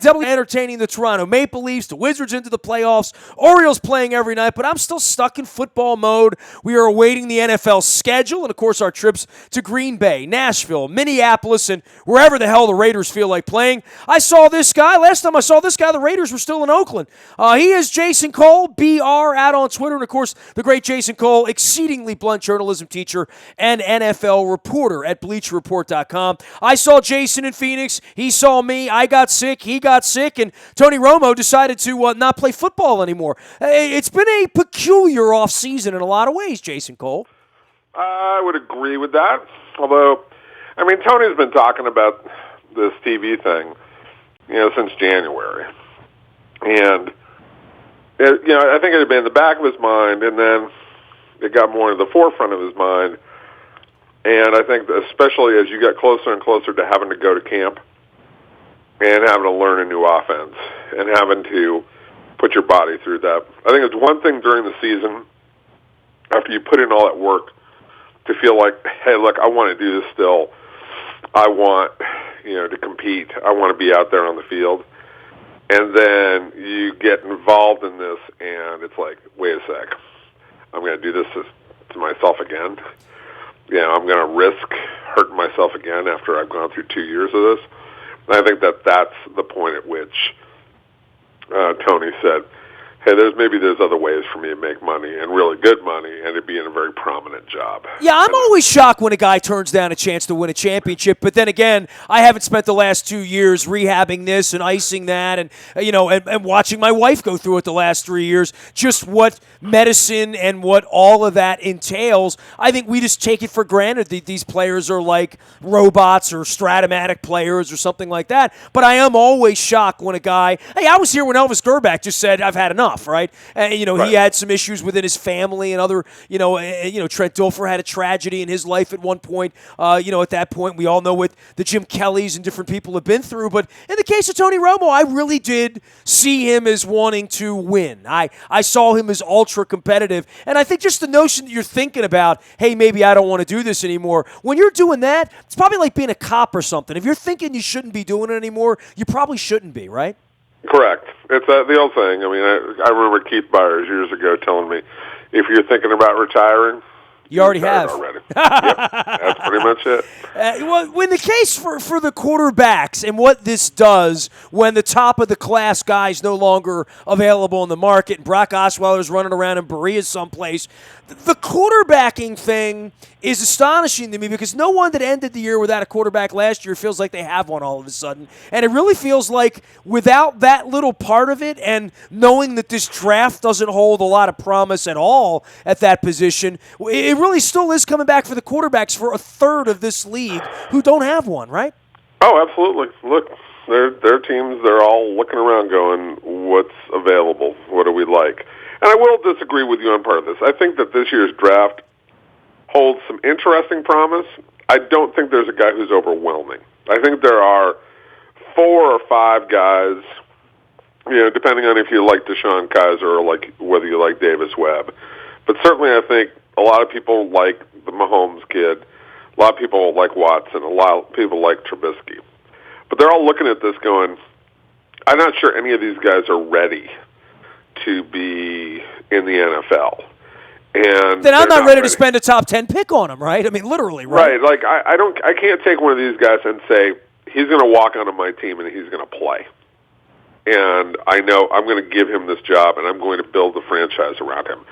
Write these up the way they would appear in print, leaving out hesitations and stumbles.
Entertaining the Toronto Maple Leafs, the Wizards into the playoffs, Orioles playing every night, but I'm still stuck in football mode. We are awaiting the NFL schedule and, of course, our trips to Green Bay, Nashville, Minneapolis, and wherever the hell the Raiders feel like playing. I saw this guy. Last time I saw this guy, the Raiders were still in Oakland. He is Jason Cole, BR, out on Twitter, and, of course, the great Jason Cole, exceedingly blunt journalism teacher and NFL reporter at BleacherReport.com. I saw Jason in Phoenix. He saw me. I got sick. He got sick, and Tony Romo decided to not play football anymore. It's been a peculiar offseason in a lot of ways, Jason Cole. I would agree with that. Although, I mean, Tony's been talking about this TV thing, since January. And, I think it had been in the back of his mind, and then it got more in the forefront of his mind. And I think especially as you get closer and closer to having to go to camp, and having to learn a new offense, and having to put your body through that. I think it's one thing during the season, after you put in all that work, to feel like, hey, look, I want to do this still. I want, to compete. I want to be out there on the field. And then you get involved in this, and it's like, wait a sec. I'm going to do this to myself again. I'm going to risk hurting myself again after I've gone through 2 years of this. I think that's the point at which Tony said, hey, there's other ways for me to make money, and really good money, and to be in a very prominent job. Yeah, I'm always shocked when a guy turns down a chance to win a championship, but then again, I haven't spent the last 2 years rehabbing this and icing that, and and watching my wife go through it the last 3 years, just what medicine and what all of that entails. I think we just take it for granted that these players are like robots or Stratomatic players or something like that, but I am always shocked when a guy, hey, I was here when Elvis Grbac just said, I've had enough. Right? Right. He had some issues within his family and other, Trent Dilfer had a tragedy in his life at one point. At that point, we all know what the Jim Kellys and different people have been through. But in the case of Tony Romo, I really did see him as wanting to win. I saw him as ultra competitive. And I think just the notion that you're thinking about, hey, maybe I don't want to do this anymore. When you're doing that, it's probably like being a cop or something. If you're thinking you shouldn't be doing it anymore, you probably shouldn't be, right? Correct. It's the old thing. I mean, I remember Keith Byers years ago telling me, if you're thinking about retiring, you already have. Already. Yep, that's pretty much it. Well, when the case for the quarterbacks and what this does when the top of the class guys no longer available in the market and Brock Osweiler's running around in Berea someplace, the quarterbacking thing is astonishing to me because no one that ended the year without a quarterback last year feels like they have one all of a sudden. And it really feels like without that little part of it and knowing that this draft doesn't hold a lot of promise at all at that position, it really still is coming back for the quarterbacks for a third of this league who don't have one, right? Oh, absolutely. Look, their teams, they're all looking around going, what's available? What do we like? And I will disagree with you on part of this. I think that this year's draft holds some interesting promise. I don't think there's a guy who's overwhelming. I think there are 4 or 5 guys, depending on if you like Deshaun Kaiser or whether you like Davis Webb. But certainly I think a lot of people like the Mahomes kid. A lot of people like Watson. A lot of people like Trubisky. But they're all looking at this going, I'm not sure any of these guys are ready to be in the NFL. And then I'm not ready to spend a top 10 pick on him, right? I mean, literally, right? Right. Like I can't take one of these guys and say he's going to walk onto my team and he's going to play. And I know I'm going to give him this job and I'm going to build the franchise around him.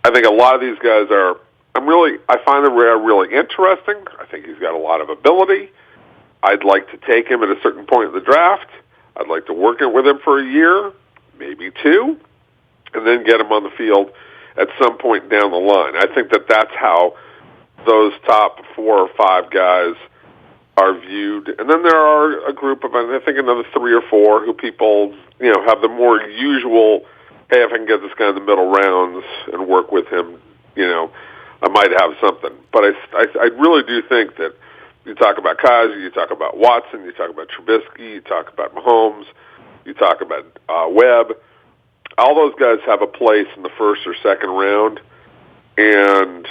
I think a lot of these guys I find them really interesting. I think he's got a lot of ability. I'd like to take him at a certain point in the draft. I'd like to work with him for a year, maybe 2, and then get him on the field at some point down the line. I think that's how those top 4 or 5 guys are viewed. And then there are a group of, I think, another 3 or 4 who people, have the more usual, hey, if I can get this guy in the middle rounds and work with him, I might have something. But I really do think that you talk about Kaiser, you talk about Watson, you talk about Trubisky, you talk about Mahomes, you talk about Webb. All those guys have a place in the first or second round, and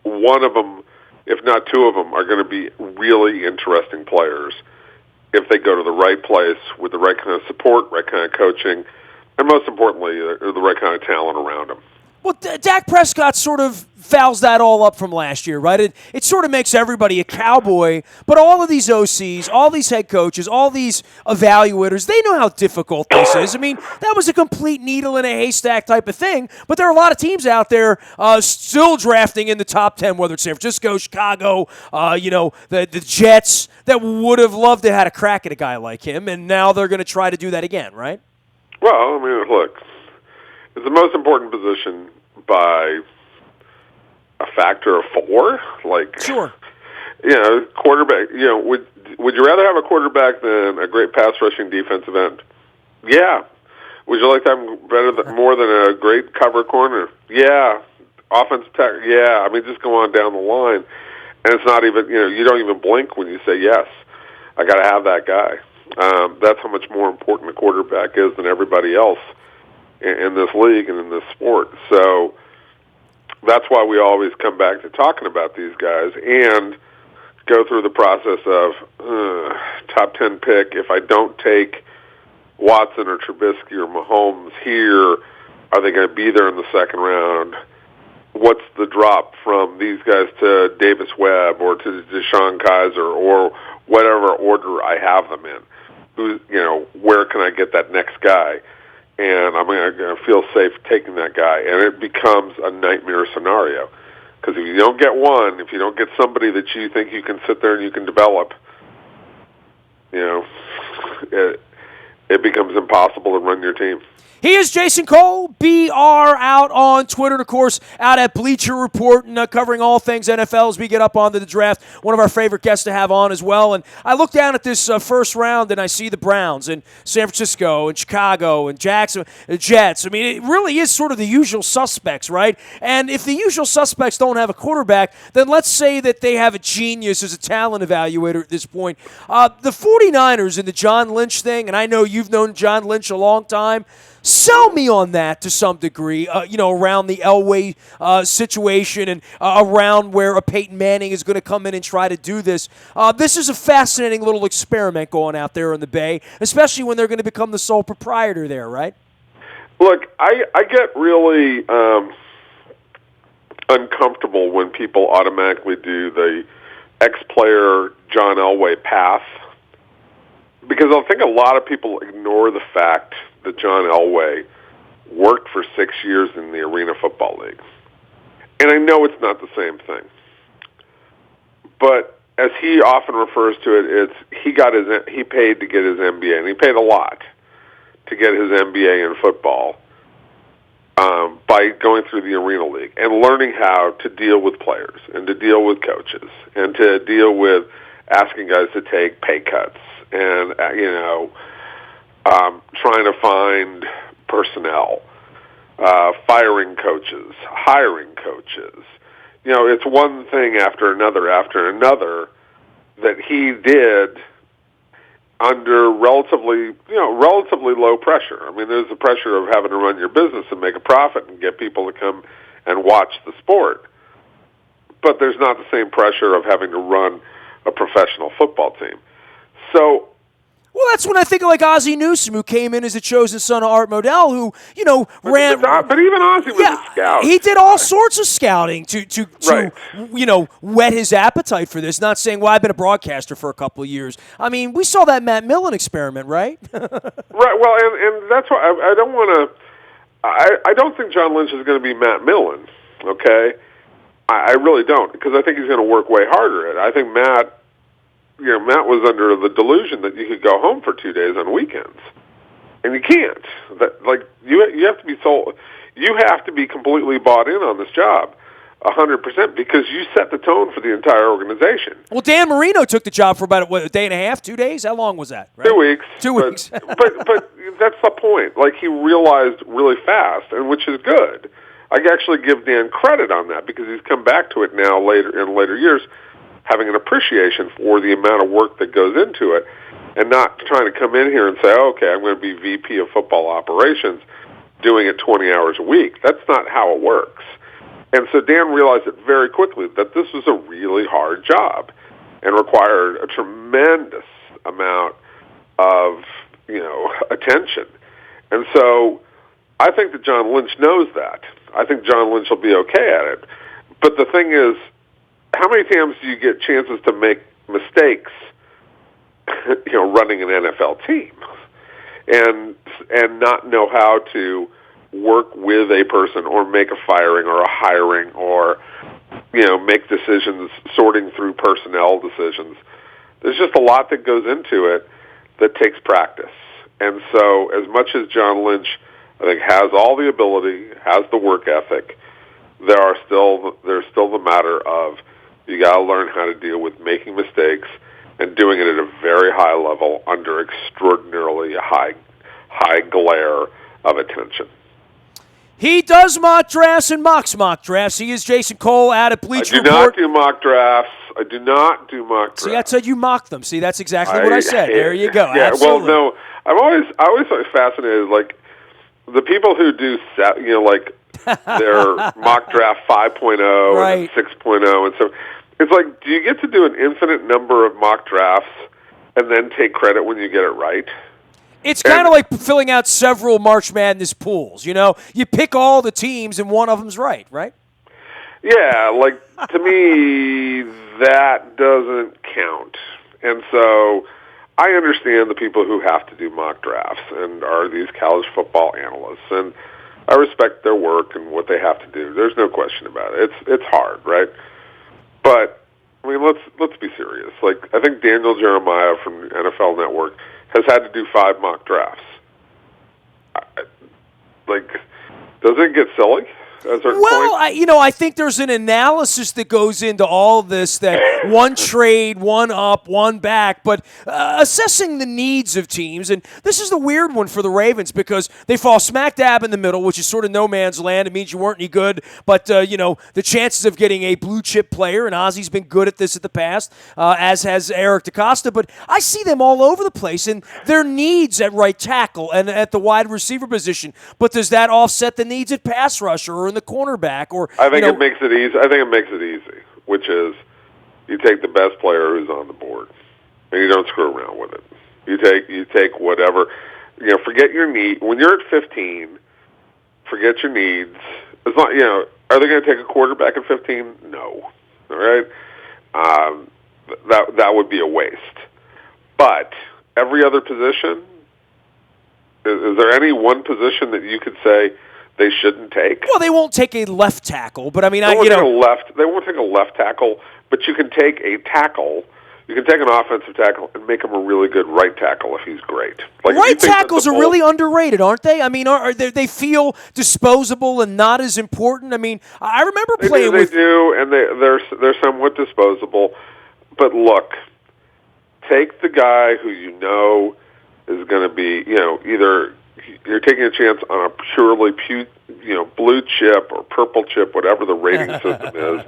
one of them, if not 2 of them, are going to be really interesting players. if they go to the right place with the right kind of support, right kind of coaching, and most importantly, the right kind of talent around them. Well, Dak Prescott sort of fouls that all up from last year, right? It sort of makes everybody a cowboy, but all of these OCs, all these head coaches, all these evaluators, they know how difficult this is. I mean, that was a complete needle in a haystack type of thing, but there are a lot of teams out there still drafting in the top 10, whether it's San Francisco, Chicago, the Jets, that would have loved to have had a crack at a guy like him, and now they're going to try to do that again, right? Well, I mean, look, it's the most important position by a factor of 4. Like, sure. Quarterback. Would you rather have a quarterback than a great pass rushing defensive end? Yeah. Would you like to have more than a great cover corner? Yeah. Offensive tackle? Yeah. I mean, just go on down the line, and it's not even. You don't even blink when you say yes. I got to have that guy. That's how much more important a quarterback is than everybody else in this league and in this sport. So that's why we always come back to talking about these guys and go through the process of top 10 pick. If I don't take Watson or Trubisky or Mahomes here, are they going to be there in the second round? What's the drop from these guys to Davis Webb or to Deshaun Kaiser or whatever order I have them in? Where can I get that next guy? And I'm going to feel safe taking that guy. And it becomes a nightmare scenario. Because if you don't get one, if you don't get somebody that you think you can sit there and you can develop, it becomes impossible to run your team. He is Jason Cole, BR, out on Twitter, and, of course, out at Bleacher Report and covering all things NFL as we get up onto the draft. One of our favorite guests to have on as well. And I look down at this first round, and I see the Browns and San Francisco and Chicago and Jackson, Jets. I mean, it really is sort of the usual suspects, right? And if the usual suspects don't have a quarterback, then let's say that they have a genius as a talent evaluator at this point. The 49ers and the John Lynch thing, and I know you've known John Lynch a long time, sell me on that to some degree, around the Elway situation and around where a Peyton Manning is going to come in and try to do this. This is a fascinating little experiment going out there in the Bay, especially when they're going to become the sole proprietor there, right? Look, I get really uncomfortable when people automatically do the ex-player John Elway path, because I think a lot of people ignore the fact that John Elway worked for 6 years in the Arena Football League. And I know it's not the same thing. But as he often refers to it, he paid to get his MBA, and he paid a lot to get his MBA in football by going through the Arena League and learning how to deal with players and to deal with coaches and to deal with asking guys to take pay cuts and, trying to find personnel, firing coaches, hiring coaches. It's one thing after another that he did under relatively low pressure. I mean, there's the pressure of having to run your business and make a profit and get people to come and watch the sport. But there's not the same pressure of having to run a professional football team. So, well, that's when I think of like Ozzie Newsome, who came in as the chosen son of Art Modell, who ran. But even Ozzie was a scout. He did all sorts of scouting to right. Whet his appetite for this. Not saying, well, I've been a broadcaster for a couple of years. I mean, we saw that Matt Millen experiment, right? Right. Well, and that's why I don't want to. I don't think John Lynch is going to be Matt Millen. Okay, I really don't, because I think he's going to work way harder at it. I think Matt was under the delusion that you could go home for 2 days on weekends, and you can't. You have to be sold. You have to be completely bought in on this job, 100%, because you set the tone for the entire organization. Well, Dan Marino took the job for about a day and a half, 2 days. How long was that? Right? 2 weeks. 2 weeks. but that's the point. Like, he realized really fast, and which is good. I actually give Dan credit on that, because he's come back to it now in later years, having an appreciation for the amount of work that goes into it, and not trying to come in here and say, okay, I'm going to be VP of football operations, doing it 20 hours a week. That's not how it works. And so Dan realized it very quickly that this was a really hard job and required a tremendous amount of attention. And so I think that John Lynch knows that. I think John Lynch will be okay at it. But the thing is, how many times do you get chances to make mistakes, running an NFL team and not know how to work with a person or make a firing or a hiring or, make decisions, sorting through personnel decisions. There's just a lot that goes into it that takes practice. And so as much as John Lynch, I think, has all the ability, has the work ethic, there's still the matter of you got to learn how to deal with making mistakes and doing it at a very high level under extraordinarily high glare of attention. He does mock drafts and mocks mock drafts. He is Jason Cole out at Bleacher Report. I do not do mock drafts. See, I said you mock them. See, that's exactly what I said. There you go. Yeah, absolutely. Well, no, I always fascinated, like, the people who do, like, their mock draft 5.0 right. and 6.0 and so. It's like, do you get to do an infinite number of mock drafts and then take credit when you get it right? It's kind of like filling out several March Madness pools, You pick all the teams and one of them's right? Yeah, like, to me, that doesn't count. And so I understand the people who have to do mock drafts and are these college football analysts, and I respect their work and what they have to do. There's no question about it. It's hard, right? But I mean, let's be serious. Like, I think Daniel Jeremiah from NFL Network has had to do 5 mock drafts. Like, doesn't it get silly at a certain point? I think there's an analysis that goes into all this, that one trade, one up, one back, but assessing the needs of teams, and this is the weird one for the Ravens because they fall smack dab in the middle, which is sort of no man's land. It means you weren't any good, but, the chances of getting a blue-chip player, and Ozzy's been good at this in the past, as has Eric DeCosta, but I see them all over the place, and their needs at right tackle and at the wide receiver position, but does that offset the needs at pass rusher or in the cornerback? Or I think it makes it easy. I think it makes it easy, which is you take the best player who's on the board, and you don't screw around with it. You take whatever. Forget your need. When you're at 15, forget your needs. It's not. Are they going to take a quarterback at 15? No. All right. That would be a waste. But every other position, is there any one position that you could say they shouldn't take? Well, they won't take a left tackle, but I mean, they won't take a left tackle, but you can take a tackle. You can take an offensive tackle and make him a really good right tackle if he's great. Like, right tackles are really underrated, aren't they? I mean, they feel disposable and not as important? I mean, I remember playing with... They do, and they're somewhat disposable. But look, take the guy who is going to be, either you're taking a chance on a purely blue chip or purple chip, whatever the rating system is.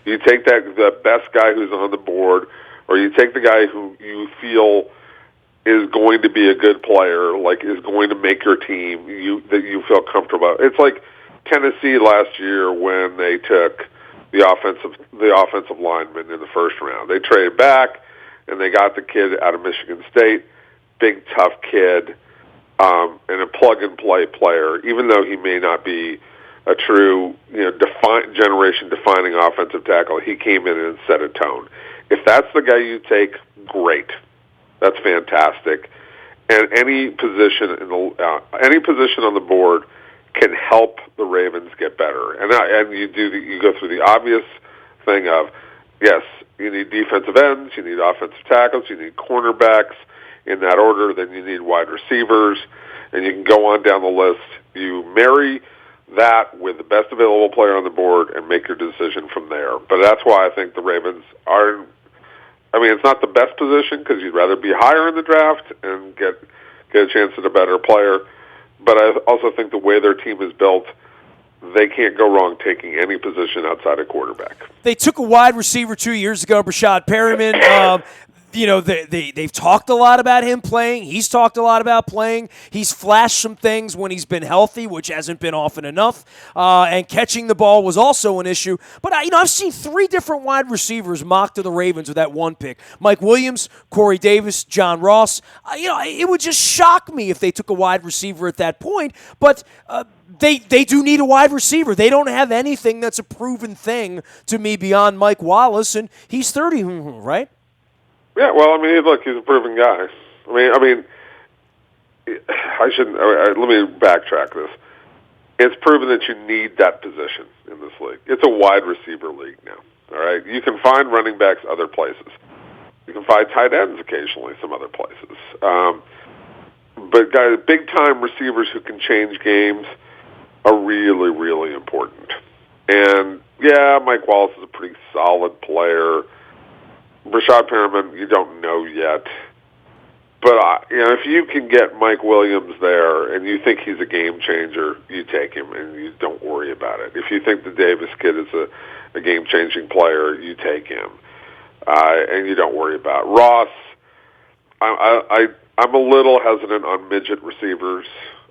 You take the best guy who's on the board, or you take the guy who you feel is going to be a good player, like is going to make your team, that you feel comfortable about. It's like Tennessee last year when they took the offensive lineman in the first round. They traded back, and they got the kid out of Michigan State, big, tough kid, and a plug-and-play player, even though he may not be a true, generation-defining offensive tackle. He came in and set a tone. If that's the guy you take, great. That's fantastic. And any position on the board can help the Ravens get better. And you go through the obvious thing of, yes, you need defensive ends, you need offensive tackles, you need cornerbacks in that order, then you need wide receivers, and you can go on down the list. You marry that with the best available player on the board and make your decision from there. But that's why I think the Ravens are, it's not the best position because you'd rather be higher in the draft and get a chance at a better player. But I also think the way their team is built, they can't go wrong taking any position outside of quarterback. They took a wide receiver 2 years ago, Brashad Perryman. they've talked a lot about him playing. He's talked a lot about playing. He's flashed some things when he's been healthy, which hasn't been often enough. And catching the ball was also an issue. But I've seen 3 different wide receivers mocked to the Ravens with that one pick: Mike Williams, Corey Davis, John Ross. It would just shock me if they took a wide receiver at that point. But They do need a wide receiver. They don't have anything that's a proven thing to me beyond Mike Wallace, and he's 30, right? Yeah, well, I mean, look, he's a proven guy. I shouldn't. Let me backtrack this. It's proven that you need that position in this league. It's a wide receiver league now. All right, you can find running backs other places. You can find tight ends occasionally some other places. But guys, big time receivers who can change games are really, really important. And yeah, Mike Wallace is a pretty solid player. Rashad Perriman, you don't know yet. But if you can get Mike Williams there and you think he's a game changer, you take him and you don't worry about it. If you think the Davis kid is a game-changing player, you take him and you don't worry about it. Ross, I'm a little hesitant on midget receivers,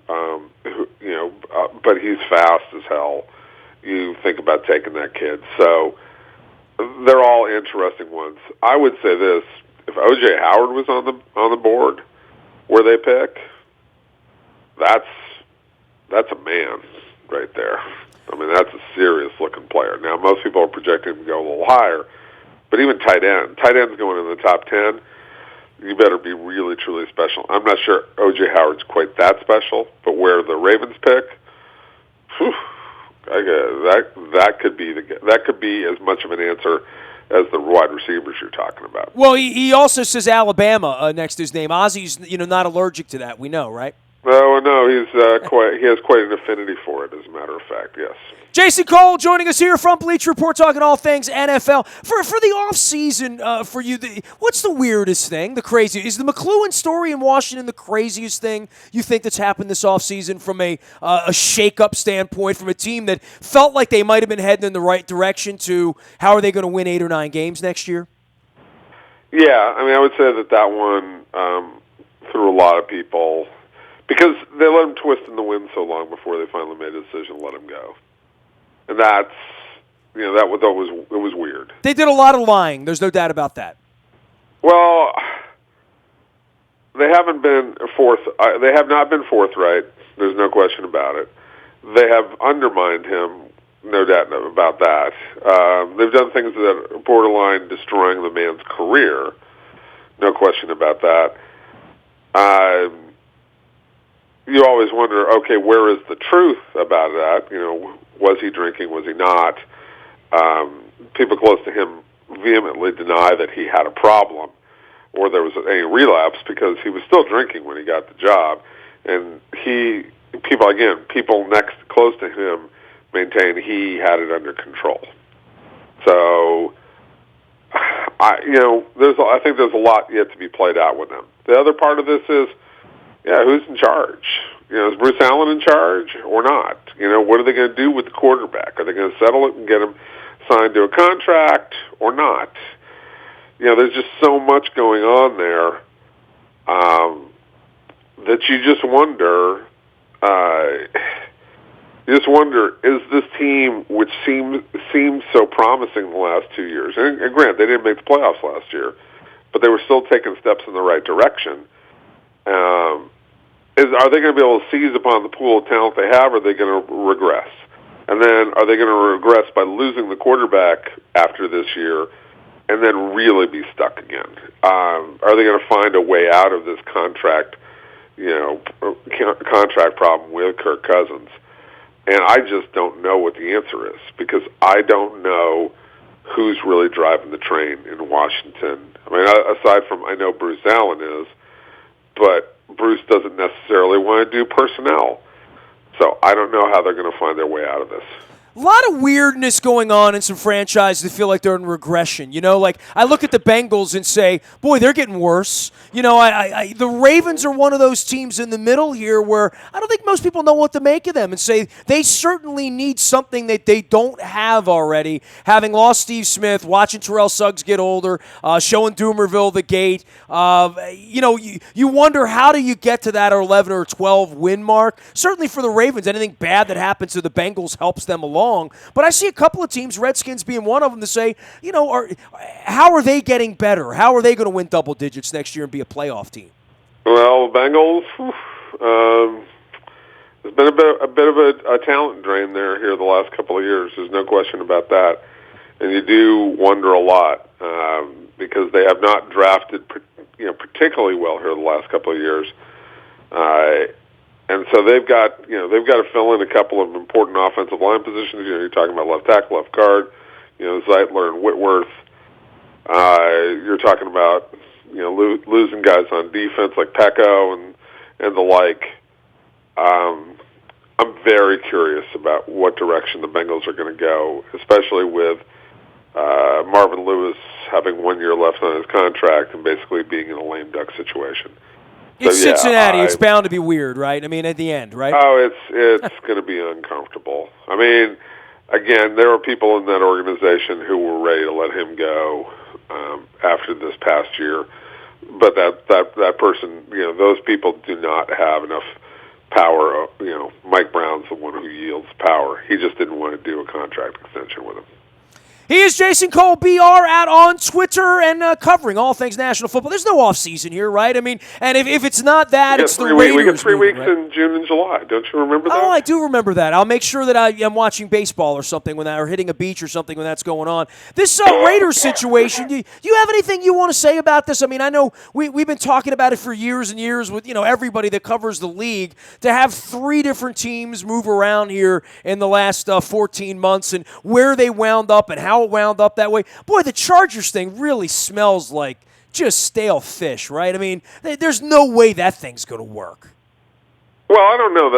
but he's fast as hell. You think about taking that kid. So they're all interesting ones. I would say this: if O.J. Howard was on the board where they pick, that's a man right there. I mean, that's a serious looking player. Now, most people are projecting him to go a little higher, but even tight end's going in the top 10. You better be really, truly special. I'm not sure O.J. Howard's quite that special, but where the Ravens pick, that could be as much of an answer as the wide receivers you're talking about. Well, he also says Alabama next to his name. Ozzy's not allergic to that. We know, right? No, he has quite an affinity for it. As a matter of fact, yes. Jason Cole joining us here from Bleacher Report, talking all things NFL. For the offseason, for you, what's the weirdest thing, the craziest? Is the McLuhan story in Washington the craziest thing you think that's happened this offseason from a shake-up standpoint, from a team that felt like they might have been heading in the right direction to how are they going to win 8 or 9 games next year? Yeah, I would say that one threw a lot of people, because they let him twist in the wind so long before they finally made a decision to let him go. And that's, it was weird. They did a lot of lying. There's no doubt about that. Well, they haven't been they have not been forthright. There's no question about it. They have undermined him, no doubt about that. They've done things that are borderline destroying the man's career. No question about that. You always wonder, okay, where is the truth about that? Was he drinking? Was he not? People close to him vehemently deny that he had a problem or there was any relapse, because he was still drinking when he got the job. And people next close to him maintain he had it under control. So, I think there's a lot yet to be played out with them. The other part of this is, who's in charge? Is Bruce Allen in charge or not? What are they going to do with the quarterback? Are they going to settle it and get him signed to a contract or not? There's just so much going on there that you just wonder. Is this team, which seemed so promising the last 2 years, and granted, they didn't make the playoffs last year, but they were still taking steps in the right direction. Are they going to be able to seize upon the pool of talent they have, or are they going to regress? And then are they going to regress by losing the quarterback after this year and then really be stuck again? Are they going to find a way out of this contract problem with Kirk Cousins? And I just don't know what the answer is, because I don't know who's really driving the train in Washington. Aside from, I know Bruce Allen is, but Bruce doesn't necessarily want to do personnel. So I don't know how they're going to find their way out of this. A lot of weirdness going on in some franchises that feel like they're in regression. Like I look at the Bengals and say, boy, they're getting worse. The Ravens are one of those teams in the middle here where I don't think most people know what to make of them and say they certainly need something that they don't have already. Having lost Steve Smith, watching Terrell Suggs get older, showing Doomerville the gate, you wonder how do you get to that 11 or 12 win mark. Certainly for the Ravens, anything bad that happens to the Bengals helps them along. But I see a couple of teams, Redskins being one of them, to say, how are they getting better? How are they going to win double digits next year and be a playoff team? Well, the Bengals, there's been a bit of a talent drain there here the last couple of years. There's no question about that. And you do wonder a lot because they have not drafted particularly well here the last couple of years. And so they've got to fill in a couple of important offensive line positions. You're talking about left tackle, left guard, Zeitler and Whitworth. You're talking about losing guys on defense like Pecco and the like. I'm very curious about what direction the Bengals are going to go, especially with Marvin Lewis having 1 year left on his contract and basically being in a lame duck situation. It's Cincinnati. It's bound to be weird, right? I mean, at the end, right? Oh, it's going to be uncomfortable. I mean, again, there were people in that organization who were ready to let him go after this past year, but that person, those people do not have enough power. Mike Brown's the one who yields power. He just didn't want to do a contract extension with him. He is Jason Cole, BR, out on Twitter and covering all things national football. There's no offseason here, right? I mean, and if it's not that, it's the Raiders. We get 3 weeks right? in June and July. Don't you remember that? Oh, I do remember that. I'll make sure that I'm watching baseball or something or hitting a beach or something when that's going on. This Raiders situation, do you have anything you want to say about this? I mean, I know we've been talking about it for years and years with everybody that covers the league. To have 3 different teams move around here in the last 14 months and where they wound up and how it wound up that way. Boy, the Chargers thing really smells like just stale fish, right? I mean, there's no way that thing's going to work. Well, I don't know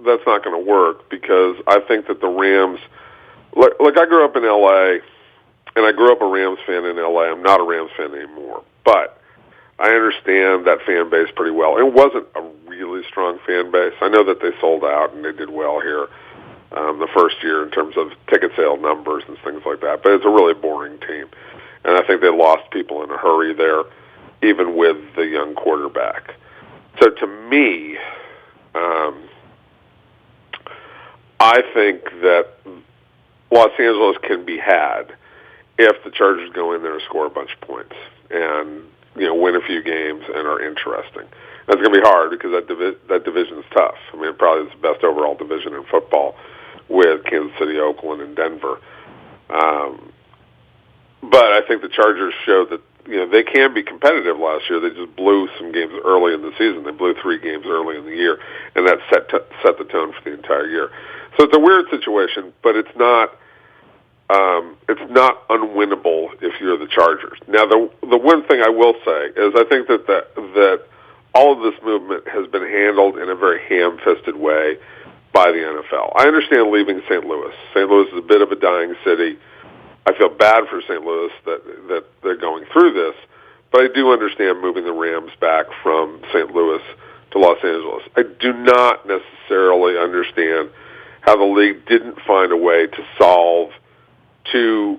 that's not going to work because I think that the Rams, like I grew up in L.A., and I grew up a Rams fan in L.A. I'm not a Rams fan anymore, but I understand that fan base pretty well. It wasn't a really strong fan base. I know that they sold out and they did well here the first year in terms of ticket sale numbers and things like that. But it's a really boring team. And I think they lost people in a hurry there, even with the young quarterback. So to me, I think that Los Angeles can be had if the Chargers go in there and score a bunch of points and win a few games and are interesting. That's going to be hard because that division is tough. I mean, it probably is the best overall division in football with Kansas City, Oakland, and Denver. But I think the Chargers showed that they can be competitive last year. They just blew some games early in the season. They blew 3 games early in the year, and that set the tone for the entire year. So it's a weird situation, but it's not unwinnable if you're the Chargers. Now, the one thing I will say is I think that all of this movement has been handled in a very ham-fisted way by the NFL. I understand leaving St. Louis. St. Louis is a bit of a dying city. I feel bad for St. Louis that they're going through this, but I do understand moving the Rams back from St. Louis to Los Angeles. I do not necessarily understand how the league didn't find a way to solve 2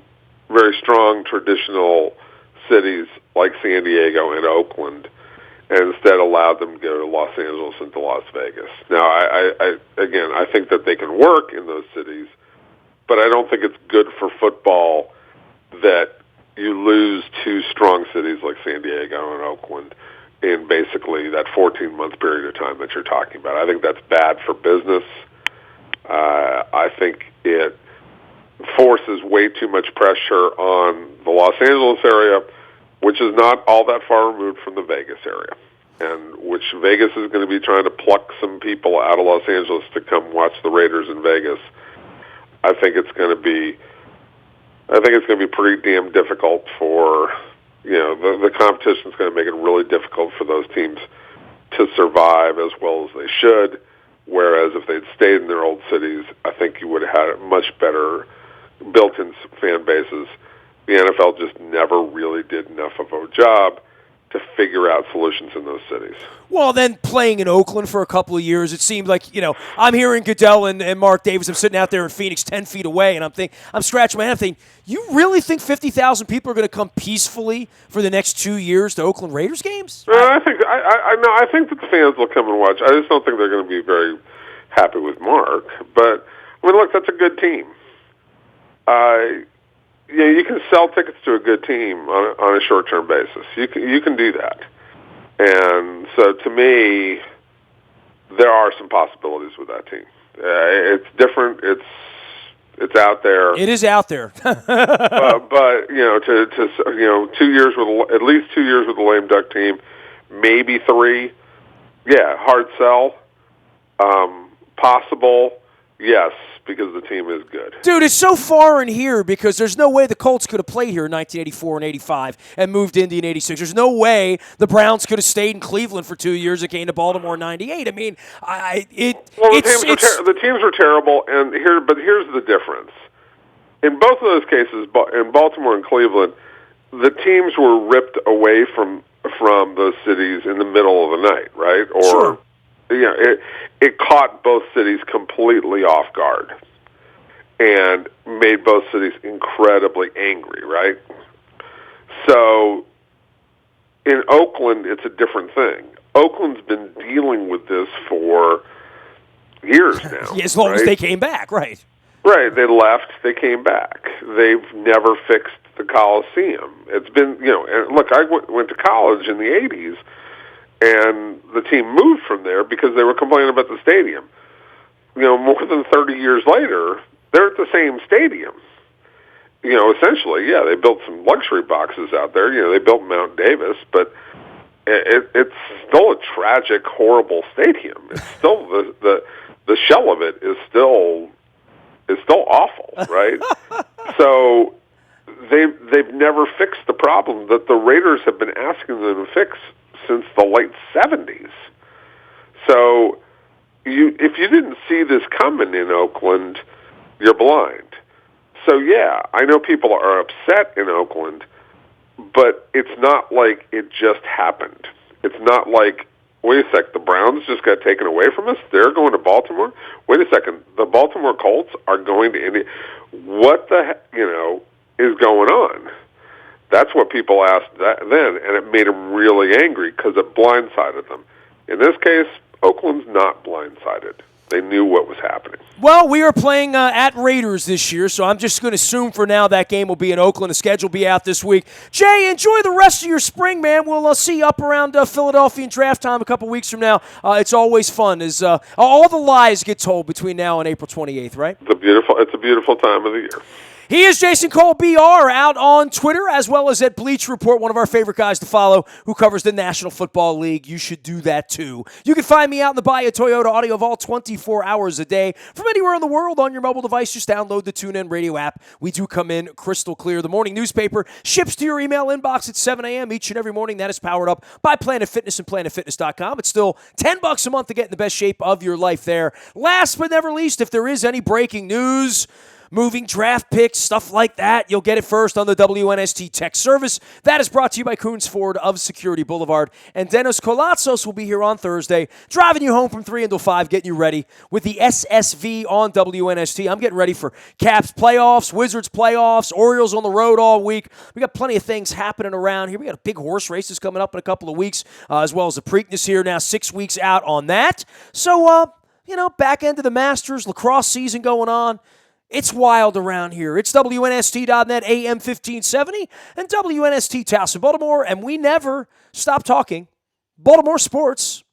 very strong traditional cities like San Diego and Oakland, and instead allowed them to go to Los Angeles and to Las Vegas. Now, I think that they can work in those cities, but I don't think it's good for football that you lose 2 strong cities like San Diego and Oakland in basically that 14-month period of time that you're talking about. I think that's bad for business. I think it forces way too much pressure on the Los Angeles area, which is not all that far removed from the Vegas area, and which Vegas is going to be trying to pluck some people out of Los Angeles to come watch the Raiders in Vegas. I think it's going to be pretty damn difficult for, the competition is going to make it really difficult for those teams to survive as well as they should Whereas if they'd stayed in their old cities, I think you would have had much better built-in fan bases. The NFL just never really did enough of a job to figure out solutions in those cities. Well, then playing in Oakland for a couple of years, it seemed like, I'm hearing Goodell and Mark Davis. I'm sitting out there in Phoenix 10 feet away, and I'm scratching my head. I'm thinking, you really think 50,000 people are going to come peacefully for the next 2 years to Oakland Raiders games? I think that the fans will come and watch. I just don't think they're going to be very happy with Mark. But, look, that's a good team. You can sell tickets to a good team on a short-term basis. You can do that. And so, to me, there are some possibilities with that team. It's different. It's out there. It is out there. but 2 years with at least 2 years with a lame duck team, maybe 3. Yeah, hard sell. Possible. Yes, because the team is good. Dude, it's so foreign here because there's no way the Colts could have played here in 1984 and 85 and moved to Indy in 86. There's no way the Browns could have stayed in Cleveland for 2 years and came to Baltimore in 98. I mean, the teams were terrible, but here's the difference. In both of those cases, in Baltimore and Cleveland, the teams were ripped away from those cities in the middle of the night, right? Or sure. It caught both cities completely off guard and made both cities incredibly angry, right? So in Oakland, it's a different thing. Oakland's been dealing with this for years now. As long as they came back, right. Right, they left, they came back. They've never fixed the Coliseum. It's been, and look, I went to college in the 80s, and the team moved from there because they were complaining about the stadium. More than 30 years later, they're at the same stadium. Essentially, yeah, they built some luxury boxes out there. They built Mount Davis, but it's still a tragic, horrible stadium. It's still the shell of it is still awful, right? So they've never fixed the problem that the Raiders have been asking them to fix since the late 70s. So if you didn't see this coming in Oakland, you're blind. So yeah, I know people are upset in Oakland, but it's not like it just happened. It's not like, wait a sec, the Browns just got taken away from us? They're going to Baltimore? Wait a second, the Baltimore Colts are going to Indy? What the heck, is going on? That's what people asked then, and it made them really angry because it blindsided them. In this case, Oakland's not blindsided. They knew what was happening. Well, we are playing at Raiders this year, so I'm just going to assume for now that game will be in Oakland. The schedule will be out this week. Jay, enjoy the rest of your spring, man. We'll see you up around Philadelphia in draft time a couple weeks from now. It's always fun as all the lies get told between now and April 28th, right? It's a beautiful time of the year. He is Jason Cole, BR, out on Twitter as well as at Bleach Report, one of our favorite guys to follow who covers the National Football League. You should do that too. You can find me out in the Bayou Toyota Audio Vault 24 hours a day from anywhere in the world on your mobile device. Just download the TuneIn Radio app. We do come in crystal clear. The morning newspaper ships to your email inbox at 7 a.m. each and every morning. That is powered up by Planet Fitness and PlanetFitness.com. It's still $10 a month to get in the best shape of your life there. Last but never least, if there is any breaking news, moving draft picks, stuff like that, you'll get it first on the WNST Tech Service. That is brought to you by Coons Ford of Security Boulevard. And Dennis Colatzos will be here on Thursday, driving you home from 3 until 5, getting you ready with the SSV on WNST. I'm getting ready for Caps playoffs, Wizards playoffs, Orioles on the road all week. We got plenty of things happening around here. We got a big horse races coming up in a couple of weeks, as well as the Preakness here now, 6 weeks out on that. So, back end of the Masters, lacrosse season going on. It's wild around here. It's WNST.net, AM 1570, and WNST Towson, Baltimore, and we never stop talking Baltimore sports.